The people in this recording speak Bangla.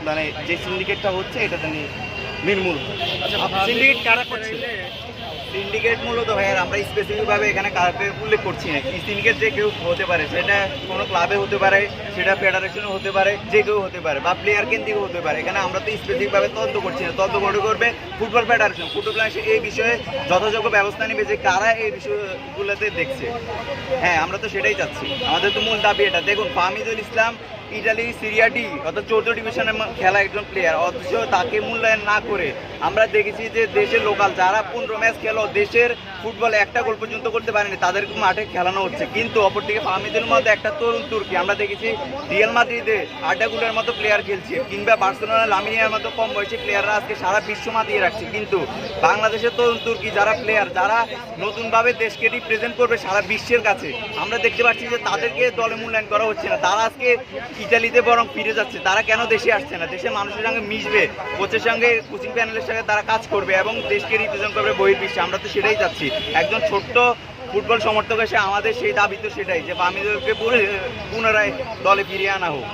মানে যে সিন্ডিকেটটা হচ্ছে এটা জানি নির্মূল। আচ্ছা, সিন্ডিকেট কারা করছে? সিন্ডিকেট মূলত ভাইয়ার আমরা স্পেসিফিকভাবে এখানে কাউকে উল্লেখ করছি না। কি সিন্ডিকেট যে কেউ হতে পারে, সেটা কোনো ক্লাবে হতে পারে, সেটা ফেডারেশনে হতে পারে, যে কেউ হতে পারে, বা প্লেয়ার কেন্দ্রিক হতে পারে। এখানে আমরা তো স্পেসিফিকভাবে তদন্ত করছি না। তদন্ত করবে ফুটবল ফেডারেশন। ফুটবল ফেডারেশন এই বিষয়ে যথাযোগ্য ব্যবস্থা নেবে যে কারা এই বিষয়গুলোতে দেখছে। হ্যাঁ, আমরা তো সেটাই চাচ্ছি। আমাদের তো মূল দাবি এটা। দেখুন, ফাহমিদুল ইসলাম ইটালি সিরিয়া ডি অর্থাৎ 14 ডিভিশনের খেলা একজন প্লেয়ার, অথচ তাকে মূল্যায়ন না করে আমরা দেখেছি যে দেশের লোকাল যারা 15 ম্যাচ খেলো, দেশের ফুটবলে একটা গোল পর্যন্ত করতে পারেনি, তাদেরকে মাঠে খেলানো হচ্ছে। কিন্তু অপরদিকে ফাহমিদুল মধ্যে একটা তরুণ তুর্কি আমরা দেখেছি রিয়াল মাদ্রিদে আড্ডাগুলোর মতো প্লেয়ার খেলছে, কিংবা বার্সেলোনা লামিনিয়ার মতো কম বয়সী প্লেয়াররা আজকে সারা বিশ্ব মাতিয়ে রাখছে। কিন্তু বাংলাদেশের তরুণ তুর্কি যারা প্লেয়ার, যারা নতুনভাবে দেশকে রিপ্রেজেন্ট করবে সারা বিশ্বের কাছে, আমরা দেখতে পাচ্ছি যে তাদেরকে দলে মূল্যায়ন করা হচ্ছে না। তারা আজকে ইতালিতে বরং ফিরে যাচ্ছে। তারা কেন দেশে আসছে না? দেশের মানুষের সঙ্গে মিশবে, কোচের সঙ্গে, কোচিং প্যানেলের সঙ্গে তারা কাজ করবে এবং দেশকে রিপ্রেজেন্ট করবে বহির্বিশ্বে। আমরা তো সেটাই চাচ্ছি। একজন ছোট্ট ফুটবল সমর্থক এসে আমাদের সেই দাবি তো সেটাই যে ফাহমিদুলকে পুনরায় দলে ফিরিয়ে আনা হোক।